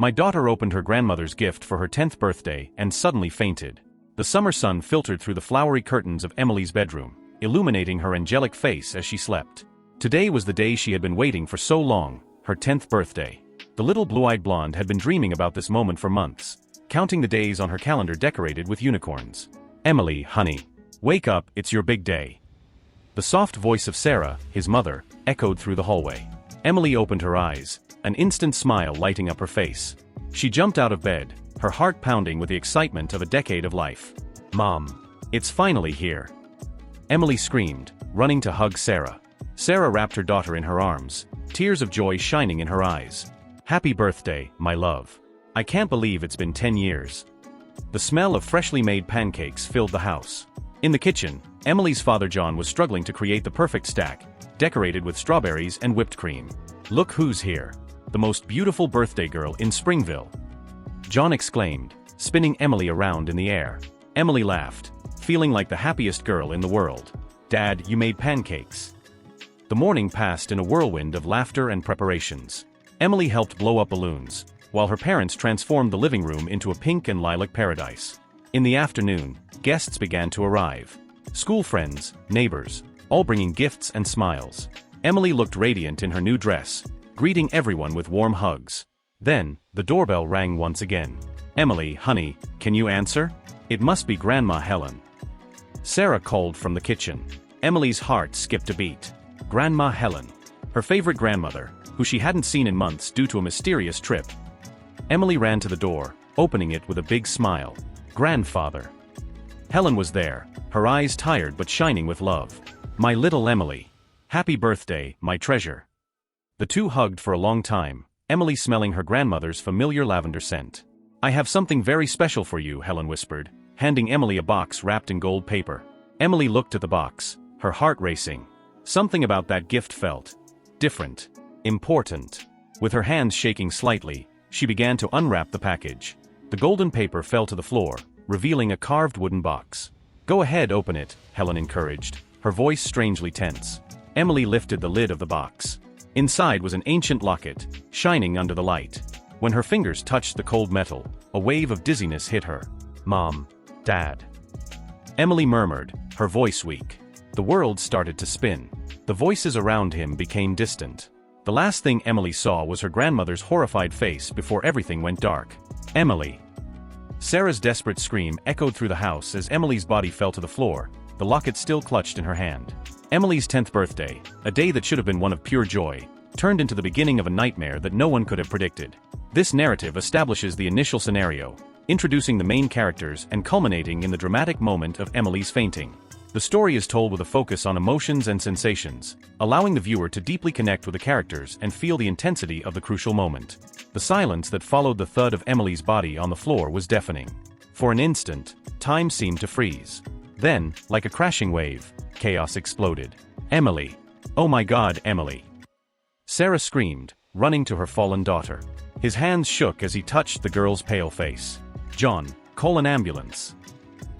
My daughter opened her grandmother's gift for her 10th birthday and suddenly fainted. The summer sun filtered through the flowery curtains of Emily's bedroom, illuminating her angelic face as she slept. Today was the day she had been waiting for so long, her 10th birthday. The little blue-eyed blonde had been dreaming about this moment for months, counting the days on her calendar decorated with unicorns. "Emily, honey. Wake up, it's your big day." The soft voice of Sarah, his mother, echoed through the hallway. Emily opened her eyes, an instant smile lighting up her face. She jumped out of bed, her heart pounding with the excitement of a decade of life. "Mom. It's finally here." Emily screamed, running to hug Sarah. Sarah wrapped her daughter in her arms, tears of joy shining in her eyes. "Happy birthday, my love. I can't believe it's been 10 years. The smell of freshly made pancakes filled the house. In the kitchen, Emily's father John was struggling to create the perfect stack, decorated with strawberries and whipped cream. "Look who's here. The most beautiful birthday girl in Springville," John exclaimed, spinning Emily around in the air. Emily laughed, feeling like the happiest girl in the world. "Dad, you made pancakes." The morning passed in a whirlwind of laughter and preparations. Emily helped blow up balloons, while her parents transformed the living room into a pink and lilac paradise. In the afternoon, guests began to arrive. School friends, neighbors, all bringing gifts and smiles. Emily looked radiant in her new dress, greeting everyone with warm hugs. Then, the doorbell rang once again. "Emily, honey, can you answer? It must be Grandma Helen." Sarah called from the kitchen. Emily's heart skipped a beat. Grandma Helen. Her favorite grandmother, who she hadn't seen in months due to a mysterious trip. Emily ran to the door, opening it with a big smile. "Grandfather." Helen was there, her eyes tired but shining with love. "My little Emily. Happy birthday, my treasure." The two hugged for a long time, Emily smelling her grandmother's familiar lavender scent. "I have something very special for you," Helen whispered, handing Emily a box wrapped in gold paper. Emily looked at the box, her heart racing. Something about that gift felt different, important. With her hands shaking slightly, she began to unwrap the package. The golden paper fell to the floor, revealing a carved wooden box. "Go ahead, open it," Helen encouraged, her voice strangely tense. Emily lifted the lid of the box. Inside was an ancient locket, shining under the light. When her fingers touched the cold metal, a wave of dizziness hit her. "Mom. Dad." Emily murmured, her voice weak. The world started to spin. The voices around him became distant. The last thing Emily saw was her grandmother's horrified face before everything went dark. "Emily." Sarah's desperate scream echoed through the house as Emily's body fell to the floor, the locket still clutched in her hand. Emily's 10th birthday, a day that should have been one of pure joy, turned into the beginning of a nightmare that no one could have predicted. This narrative establishes the initial scenario, introducing the main characters and culminating in the dramatic moment of Emily's fainting. The story is told with a focus on emotions and sensations, allowing the viewer to deeply connect with the characters and feel the intensity of the crucial moment. The silence that followed the thud of Emily's body on the floor was deafening. For an instant, time seemed to freeze. Then, like a crashing wave, chaos exploded. "Emily! Oh my God, Emily!" Sarah screamed, running to her fallen daughter. His hands shook as he touched the girl's pale face. "John, call an ambulance."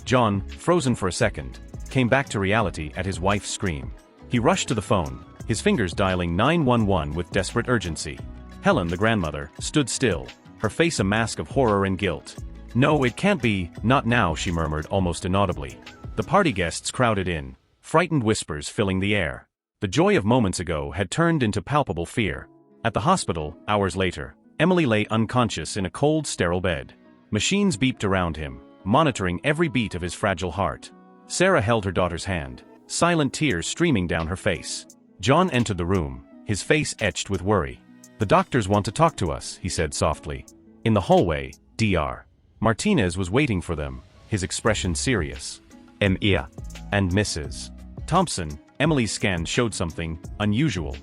John, frozen for a second, came back to reality at his wife's scream. He rushed to the phone, his fingers dialing 911 with desperate urgency. Helen, the grandmother, stood still, her face a mask of horror and guilt. "No, it can't be, not now," she murmured almost inaudibly. The party guests crowded in, frightened whispers filling the air. The joy of moments ago had turned into palpable fear. At the hospital, hours later, Emily lay unconscious in a cold, sterile bed. Machines beeped around him, monitoring every beat of his fragile heart. Sarah held her daughter's hand, silent tears streaming down her face. John entered the room, his face etched with worry. "The doctors want to talk to us," he said softly. In the hallway, Dr. Martinez was waiting for them, his expression serious. "M.E.A. and Mrs. Thompson." Emily's scan showed something unusual.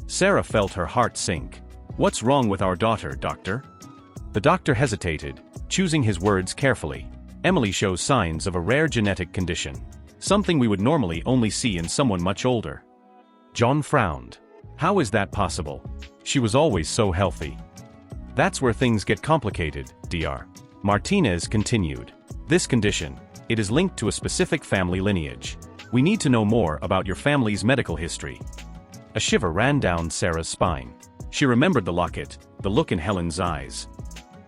Sarah felt her heart sink. "What's wrong with our daughter, doctor?" The doctor hesitated, choosing his words carefully. "Emily shows signs of a rare genetic condition. Something we would normally only see in someone much older." John frowned. "How is that possible? She was always so healthy." "That's where things get complicated, Dr. Martinez continued. "This condition, it is linked to a specific family lineage. We need to know more about your family's medical history." A shiver ran down Sarah's spine. She remembered the locket, the look in Helen's eyes.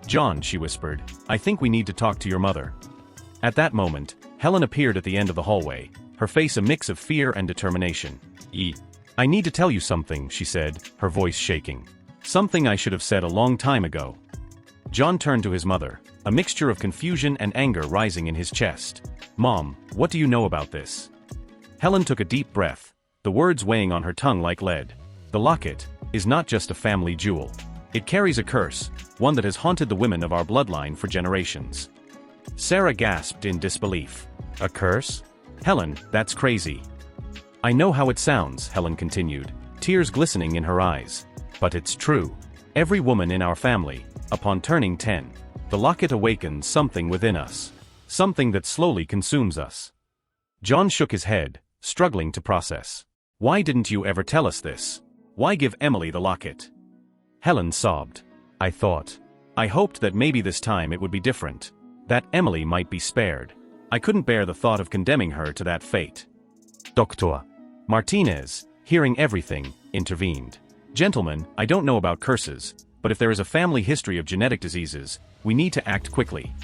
"John," she whispered, "I think we need to talk to your mother." At that moment, Helen appeared at the end of the hallway, her face a mix of fear and determination. "I need to tell you something," she said, her voice shaking. "Something I should have said a long time ago." John turned to his mother, a mixture of confusion and anger rising in his chest. "Mom, what do you know about this?" Helen took a deep breath, the words weighing on her tongue like lead. "The locket is not just a family jewel. It carries a curse, one that has haunted the women of our bloodline for generations." Sarah gasped in disbelief. "A curse? Helen, that's crazy." "I know how it sounds," Helen continued, tears glistening in her eyes. "But it's true. Every woman in our family, upon turning 10, the locket awakens something within us. Something that slowly consumes us." John shook his head, struggling to process. "Why didn't you ever tell us this? Why give Emily the locket?" Helen sobbed. I hoped that maybe this time it would be different. That Emily might be spared. I couldn't bear the thought of condemning her to that fate." Dr. Martinez, hearing everything, intervened. "Gentlemen, I don't know about curses, but if there is a family history of genetic diseases, we need to act quickly."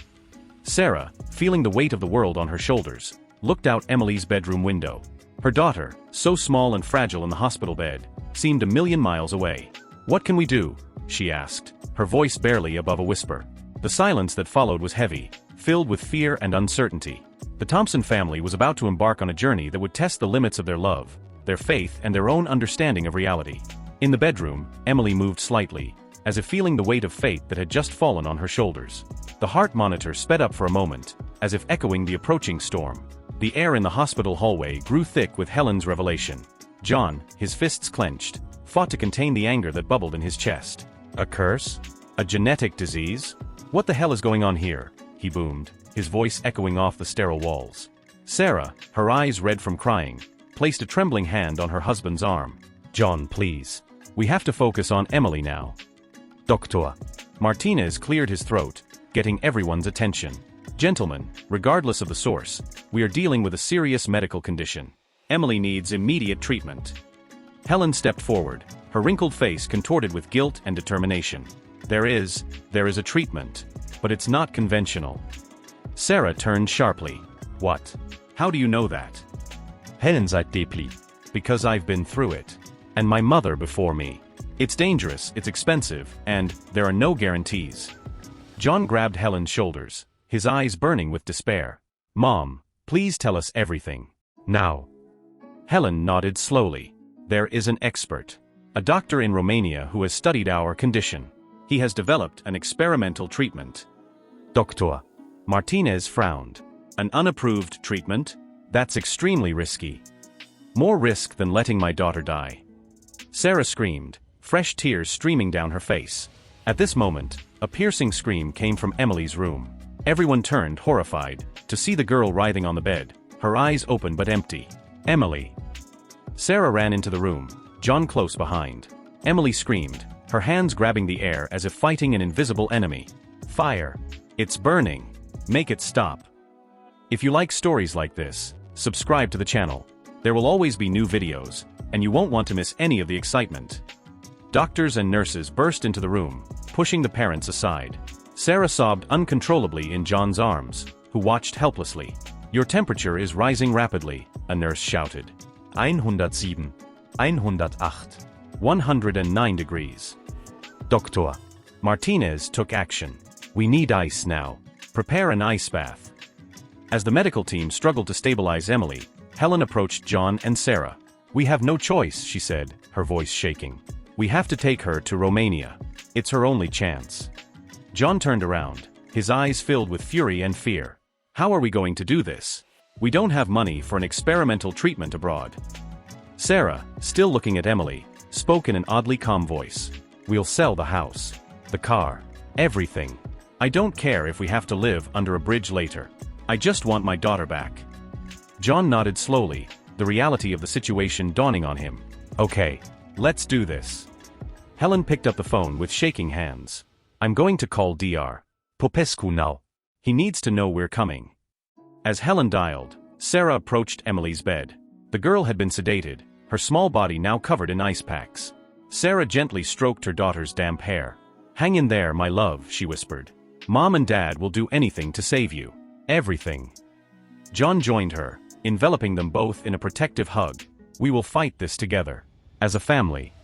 Sarah, feeling the weight of the world on her shoulders, looked out Emily's bedroom window. Her daughter, so small and fragile in the hospital bed, seemed a million miles away. "What can we do?" she asked, her voice barely above a whisper. The silence that followed was heavy, filled with fear and uncertainty. The Thompson family was about to embark on a journey that would test the limits of their love, their faith, and their own understanding of reality. In the bedroom, Emily moved slightly, as if feeling the weight of fate that had just fallen on her shoulders. The heart monitor sped up for a moment, as if echoing the approaching storm. The air in the hospital hallway grew thick with Helen's revelation. John, his fists clenched, fought to contain the anger that bubbled in his chest. "A curse? A genetic disease? What the hell is going on here?" he boomed, his voice echoing off the sterile walls. Sarah, her eyes red from crying, placed a trembling hand on her husband's arm. "John, please. We have to focus on Emily now." Dr. Martinez cleared his throat, getting everyone's attention. "Gentlemen, regardless of the source, we are dealing with a serious medical condition. Emily needs immediate treatment." Helen stepped forward, her wrinkled face contorted with guilt and determination. There is a treatment, but it's not conventional." Sarah turned sharply. "What? How do you know that?" Helen sighed deeply. "Because I've been through it. And my mother before me. It's dangerous, it's expensive, and there are no guarantees." John grabbed Helen's shoulders, his eyes burning with despair. "Mom, please tell us everything. Now." Helen nodded slowly. "There is an expert. A doctor in Romania who has studied our condition. He has developed an experimental treatment." Dr. Martinez frowned. "An unapproved treatment? That's extremely risky. More risk than letting my daughter die." Sarah screamed, fresh tears streaming down her face. At this moment, a piercing scream came from Emily's room. Everyone turned, horrified, to see the girl writhing on the bed, her eyes open but empty. "Emily!" Sarah ran into the room, John close behind. Emily screamed, her hands grabbing the air as if fighting an invisible enemy. "Fire! It's burning! Make it stop!" If you like stories like this, subscribe to the channel. There will always be new videos, and you won't want to miss any of the excitement. Doctors and nurses burst into the room, pushing the parents aside. Sarah sobbed uncontrollably in John's arms, who watched helplessly. "Your temperature is rising rapidly," a nurse shouted. 107, 108, 109 degrees. Dr. Martinez took action. "We need ice now. Prepare an ice bath." As the medical team struggled to stabilize Emily, Helen approached John and Sarah. "We have no choice," she said, her voice shaking. "We have to take her to Romania. It's her only chance." John turned around, his eyes filled with fury and fear. "How are we going to do this? We don't have money for an experimental treatment abroad." Sarah, still looking at Emily, spoke in an oddly calm voice. "We'll sell the house, the car, everything. I don't care if we have to live under a bridge later. I just want my daughter back." John nodded slowly, the reality of the situation dawning on him. "Okay, let's do this." Helen picked up the phone with shaking hands. "I'm going to call Dr. Popescu now. He needs to know we're coming." As Helen dialed, Sarah approached Emily's bed. The girl had been sedated, her small body now covered in ice packs. Sarah gently stroked her daughter's damp hair. "Hang in there, my love," she whispered. "Mom and Dad will do anything to save you. Everything." John joined her, enveloping them both in a protective hug. "We will fight this together. As a family."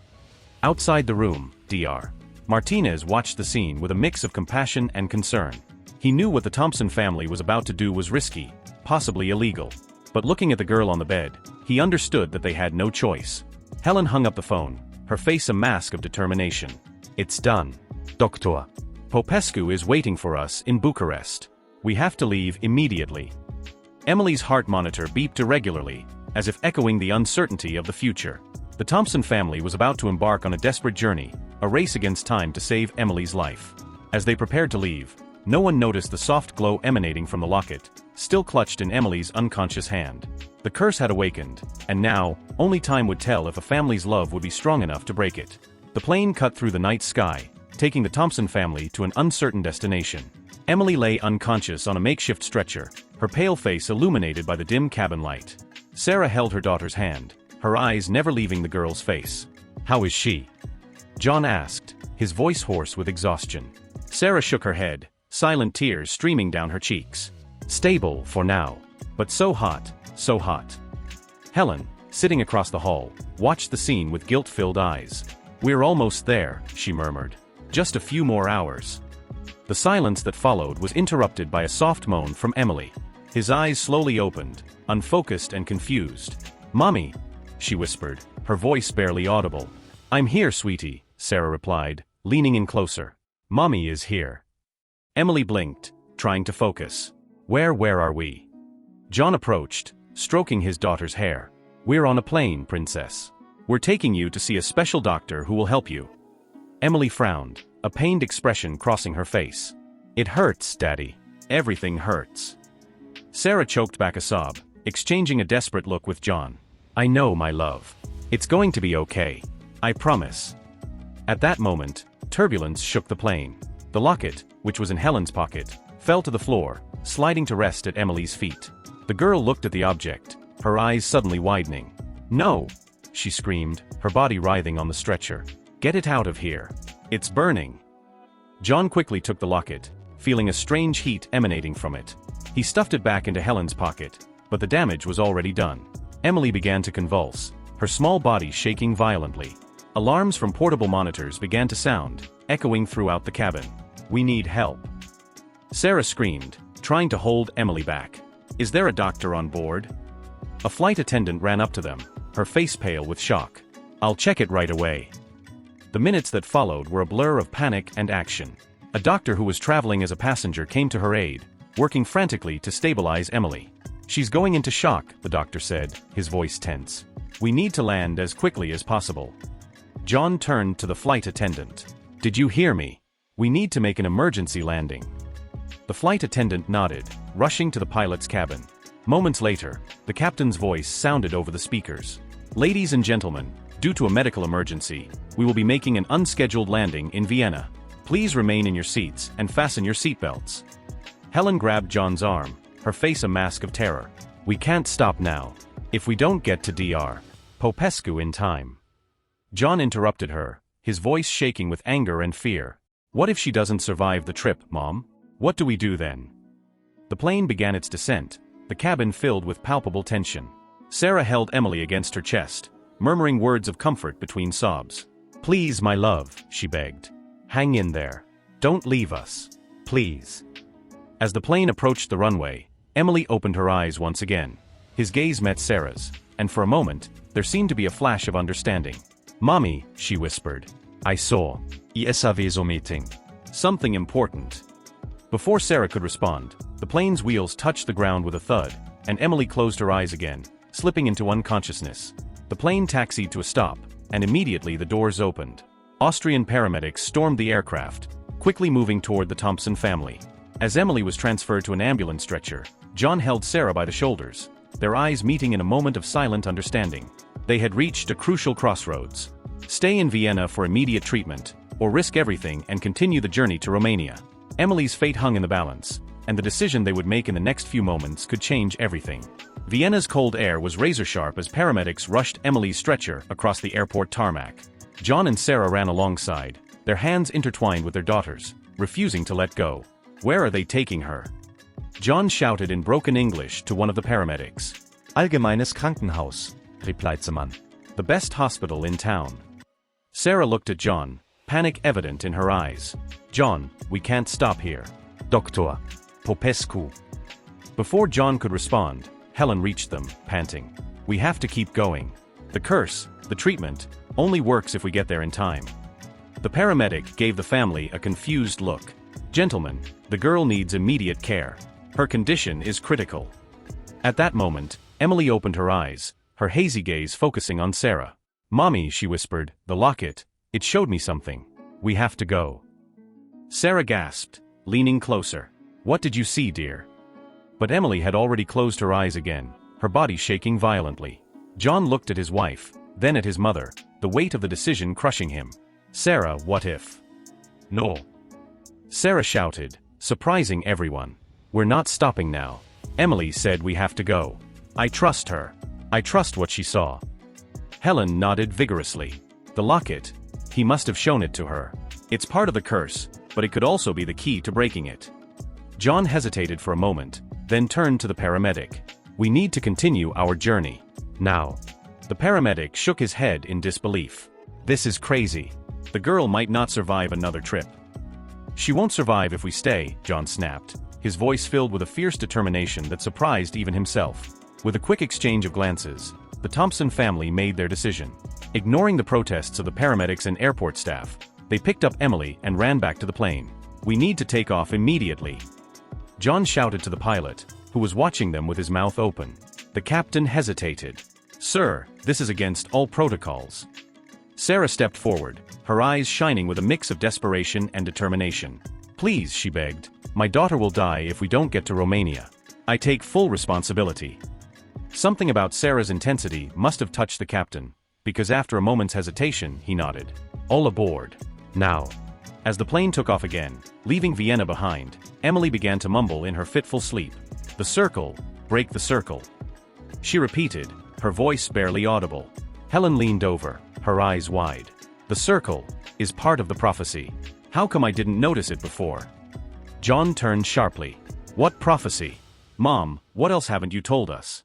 Outside the room, Dr. Martinez watched the scene with a mix of compassion and concern. He knew what the Thompson family was about to do was risky, possibly illegal. But looking at the girl on the bed, he understood that they had no choice. Helen hung up the phone, her face a mask of determination. "It's done. Dr. Popescu is waiting for us in Bucharest. We have to leave immediately." Emily's heart monitor beeped irregularly, as if echoing the uncertainty of the future. The Thompson family was about to embark on a desperate journey, a race against time to save Emily's life. As they prepared to leave, no one noticed the soft glow emanating from the locket, still clutched in Emily's unconscious hand. The curse had awakened, and now, only time would tell if a family's love would be strong enough to break it. The plane cut through the night sky, taking the Thompson family to an uncertain destination. Emily lay unconscious on a makeshift stretcher, her pale face illuminated by the dim cabin light. Sarah held her daughter's hand, her eyes never leaving the girl's face. "How is she?" John asked, his voice hoarse with exhaustion. Sarah shook her head, silent tears streaming down her cheeks. "Stable for now. But so hot, so hot." Helen, sitting across the hall, watched the scene with guilt-filled eyes. "We're almost there," she murmured. "Just a few more hours." The silence that followed was interrupted by a soft moan from Emily. His eyes slowly opened, unfocused and confused. "Mommy," she whispered, her voice barely audible. "I'm here, sweetie," Sarah replied, leaning in closer. "Mommy is here." Emily blinked, trying to focus. Where are we?" John approached, stroking his daughter's hair. "We're on a plane, princess. We're taking you to see a special doctor who will help you." Emily frowned, a pained expression crossing her face. "It hurts, Daddy. Everything hurts." Sarah choked back a sob, exchanging a desperate look with John. "I know, my love. It's going to be okay. I promise." At that moment, turbulence shook the plane. The locket, which was in Helen's pocket, fell to the floor, sliding to rest at Emily's feet. The girl looked at the object, her eyes suddenly widening. "No!" she screamed, her body writhing on the stretcher. "Get it out of here. It's burning." John quickly took the locket, feeling a strange heat emanating from it. He stuffed it back into Helen's pocket, but the damage was already done. Emily began to convulse, her small body shaking violently. Alarms from portable monitors began to sound, echoing throughout the cabin. "We need help." Sarah screamed, trying to hold Emily back. "Is there a doctor on board?" A flight attendant ran up to them, her face pale with shock. "I'll check it right away." The minutes that followed were a blur of panic and action. A doctor who was traveling as a passenger came to her aid, working frantically to stabilize Emily. "She's going into shock," the doctor said, his voice tense. "We need to land as quickly as possible." John turned to the flight attendant. "Did you hear me? We need to make an emergency landing." The flight attendant nodded, rushing to the pilot's cabin. Moments later, the captain's voice sounded over the speakers. "Ladies and gentlemen, due to a medical emergency, we will be making an unscheduled landing in Vienna. Please remain in your seats and fasten your seatbelts." Helen grabbed John's arm, her face a mask of terror. "We can't stop now. If we don't get to Dr. Popescu in time." John interrupted her, his voice shaking with anger and fear. "What if she doesn't survive the trip, Mom? What do we do then?" The plane began its descent, the cabin filled with palpable tension. Sarah held Emily against her chest, murmuring words of comfort between sobs. "Please, my love," she begged. "Hang in there. Don't leave us. Please." As the plane approached the runway, Emily opened her eyes once again. His gaze met Sarah's, and for a moment, there seemed to be a flash of understanding. "Mommy," she whispered. "I saw. Meeting. Something important." Before Sarah could respond, the plane's wheels touched the ground with a thud, and Emily closed her eyes again, slipping into unconsciousness. The plane taxied to a stop, and immediately the doors opened. Austrian paramedics stormed the aircraft, quickly moving toward the Thompson family. As Emily was transferred to an ambulance stretcher, John held Sarah by the shoulders, their eyes meeting in a moment of silent understanding. They had reached a crucial crossroads. Stay in Vienna for immediate treatment, or risk everything and continue the journey to Romania. Emily's fate hung in the balance, and the decision they would make in the next few moments could change everything. Vienna's cold air was razor-sharp as paramedics rushed Emily's stretcher across the airport tarmac. John and Sarah ran alongside, their hands intertwined with their daughters, refusing to let go. "Where are they taking her?" John shouted in broken English to one of the paramedics. "Allgemeines Krankenhaus," replied the man. "The best hospital in town." Sarah looked at John, panic evident in her eyes. "John, we can't stop here." "Dr. Popescu." Before John could respond, Helen reached them, panting. "We have to keep going. The curse, the treatment, only works if we get there in time." The paramedic gave the family a confused look. "Gentlemen, the girl needs immediate care. Her condition is critical." At that moment, Emily opened her eyes, her hazy gaze focusing on Sarah. "Mommy," she whispered, "the locket, it showed me something. We have to go." Sarah gasped, leaning closer. "What did you see, dear?" But Emily had already closed her eyes again, her body shaking violently. John looked at his wife, then at his mother, the weight of the decision crushing him. "Sarah, what if?" "No." Sarah shouted, surprising everyone. "We're not stopping now." Emily said, "We have to go. I trust her. I trust what she saw." Helen nodded vigorously. "The locket. He must have shown it to her. It's part of the curse, but it could also be the key to breaking it." John hesitated for a moment, then turned to the paramedic. "We need to continue our journey. Now." The paramedic shook his head in disbelief. "This is crazy. The girl might not survive another trip." "She won't survive if we stay," John snapped, his voice filled with a fierce determination that surprised even himself. With a quick exchange of glances, the Thompson family made their decision. Ignoring the protests of the paramedics and airport staff, they picked up Emily and ran back to the plane. "We need to take off immediately." John shouted to the pilot, who was watching them with his mouth open. The captain hesitated. "Sir, this is against all protocols." Sarah stepped forward, her eyes shining with a mix of desperation and determination. "Please," she begged, "my daughter will die if we don't get to Romania. I take full responsibility." Something about Sarah's intensity must have touched the captain, because after a moment's hesitation, he nodded. "All aboard. Now." As the plane took off again, leaving Vienna behind, Emily began to mumble in her fitful sleep. "The circle, break the circle." She repeated, her voice barely audible. Helen leaned over, her eyes wide. "The circle is part of the prophecy. How come I didn't notice it before?" John turned sharply. "What prophecy? Mom, what else haven't you told us?"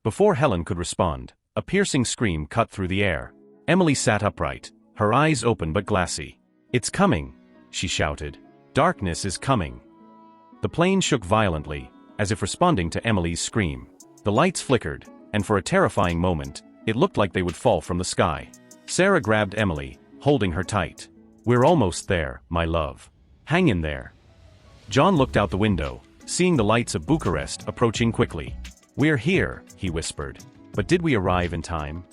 Before Helen could respond, a piercing scream cut through the air. Emily sat upright, her eyes open but glassy. "It's coming," she shouted. "Darkness is coming." The plane shook violently, as if responding to Emily's scream. The lights flickered, and for a terrifying moment, it looked like they would fall from the sky. Sarah grabbed Emily, holding her tight. "We're almost there, my love. Hang in there." John looked out the window, seeing the lights of Bucharest approaching quickly. "We're here," he whispered. "But did we arrive in time?"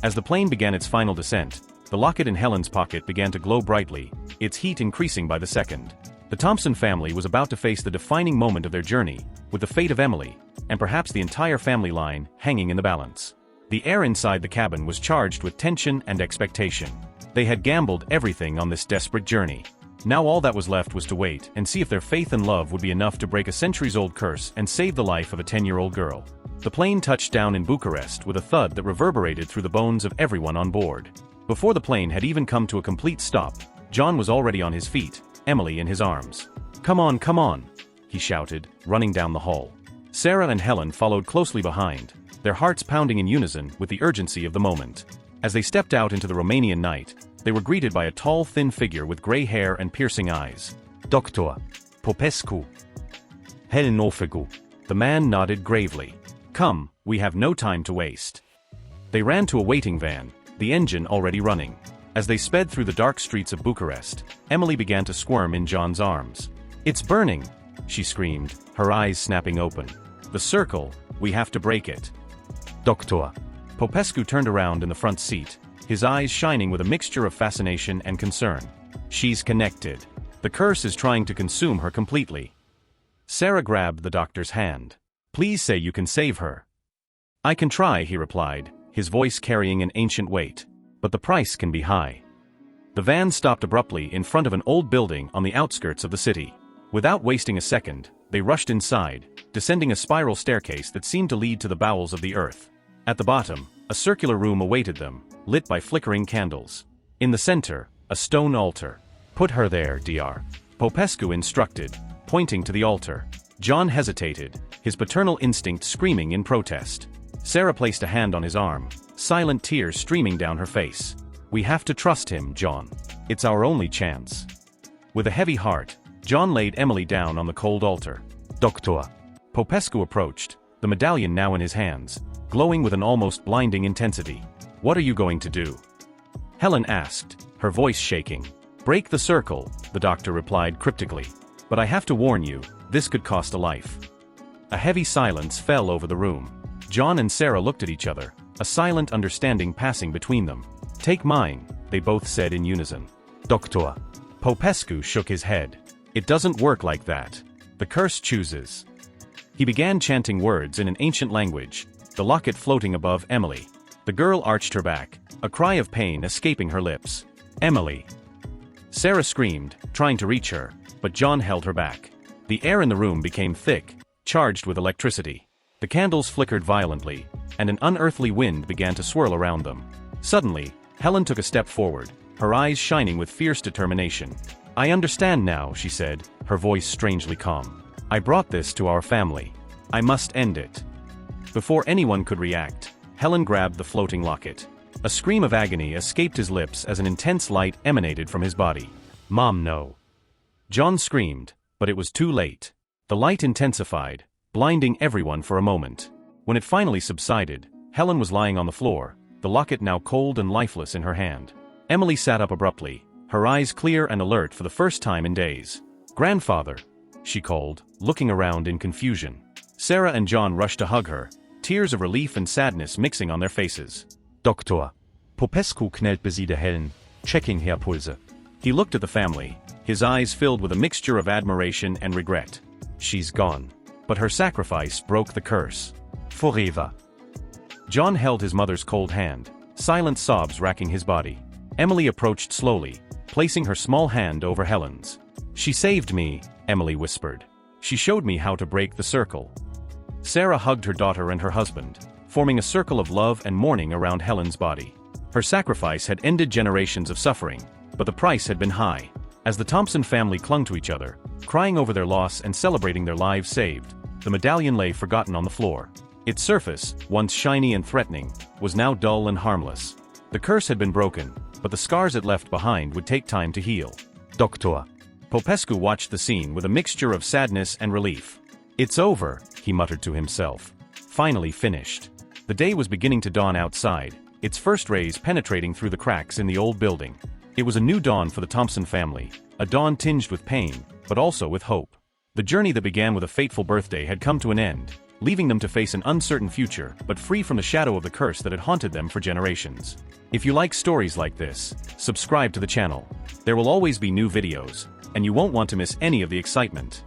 As the plane began its final descent, the locket in Helen's pocket began to glow brightly, its heat increasing by the second. The Thompson family was about to face the defining moment of their journey, with the fate of Emily, and perhaps the entire family line, hanging in the balance. The air inside the cabin was charged with tension and expectation. They had gambled everything on this desperate journey. Now all that was left was to wait and see if their faith and love would be enough to break a centuries-old curse and save the life of a 10-year-old girl. The plane touched down in Bucharest with a thud that reverberated through the bones of everyone on board. Before the plane had even come to a complete stop, John was already on his feet, Emily in his arms. Come on," he shouted, running down the hall. Sarah and Helen followed closely behind, their hearts pounding in unison with the urgency of the moment. As they stepped out into the Romanian night, they were greeted by a tall, thin figure with gray hair and piercing eyes. "Dr. Popescu." "Helnofegu." The man nodded gravely. "Come, we have no time to waste." They ran to a waiting van, the engine already running. As they sped through the dark streets of Bucharest, Emily began to squirm in John's arms. "It's burning!" she screamed, her eyes snapping open. "The circle, we have to break it." "Dr. Popescu turned around in the front seat, his eyes shining with a mixture of fascination and concern. "She's connected. The curse is trying to consume her completely." Sarah grabbed the doctor's hand. "Please say you can save her." "I can try," he replied, his voice carrying an ancient weight. "But the price can be high." The van stopped abruptly in front of an old building on the outskirts of the city. Without wasting a second, they rushed inside, descending a spiral staircase that seemed to lead to the bowels of the earth. At the bottom, a circular room awaited them, lit by flickering candles. In the center, A stone altar. Put her there, Dr. Popescu instructed, pointing to the altar. John hesitated, his paternal instinct screaming in protest. Sarah placed a hand on his arm, silent tears streaming down her face. We have to trust him, John. It's our only chance. With a heavy heart, John laid Emily down on the cold altar. Doctor. Popescu approached, the medallion now in his hands, glowing with an almost blinding intensity. What are you going to do? Helen asked, her voice shaking. Break the circle, the doctor replied cryptically. But I have to warn you, this could cost a life. A heavy silence fell over the room. John and Sarah looked at each other, a silent understanding passing between them. Take mine, they both said in unison. Doctor. Popescu shook his head. It doesn't work like that. The curse chooses. He began chanting words in an ancient language, the locket floating above Emily. The girl arched her back, a cry of pain escaping her lips. Emily. Sarah screamed, trying to reach her, but John held her back. The air in the room became thick, charged with electricity. The candles flickered violently, and an unearthly wind began to swirl around them. Suddenly, Helen took a step forward, her eyes shining with fierce determination. I understand now, she said, her voice strangely calm. I brought this to our family. I must end it. Before anyone could react, Helen grabbed the floating locket. A scream of agony escaped his lips as an intense light emanated from his body. Mom, no. John screamed, but it was too late. The light intensified, blinding everyone for a moment. When it finally subsided, Helen was lying on the floor, the locket now cold and lifeless in her hand. Emily sat up abruptly, her eyes clear and alert for the first time in days. Grandfather, she called, looking around in confusion. Sarah and John rushed to hug her, tears of relief and sadness mixing on their faces. Doktor. Popescu knelt beside Helen, checking her Pulse. He looked at the family, his eyes filled with a mixture of admiration and regret. She's gone. But her sacrifice broke the curse. Forever. John held his mother's cold hand, silent sobs racking his body. Emily approached slowly, placing her small hand over Helen's. She saved me, Emily whispered. She showed me how to break the circle. Sarah hugged her daughter and her husband, forming a circle of love and mourning around Helen's body. Her sacrifice had ended generations of suffering, but the price had been high. As the Thompson family clung to each other, crying over their loss and celebrating their lives saved, the medallion lay forgotten on the floor. Its surface, once shiny and threatening, was now dull and harmless. The curse had been broken, but the scars it left behind would take time to heal. Doctor. Popescu watched the scene with a mixture of sadness and relief. It's over, he muttered to himself. Finally finished. The day was beginning to dawn outside, its first rays penetrating through the cracks in the old building. It was a new dawn for the Thompson family, a dawn tinged with pain, but also with hope. The journey that began with a fateful birthday had come to an end, leaving them to face an uncertain future, but free from the shadow of the curse that had haunted them for generations. If you like stories like this, subscribe to the channel. There will always be new videos, and you won't want to miss any of the excitement.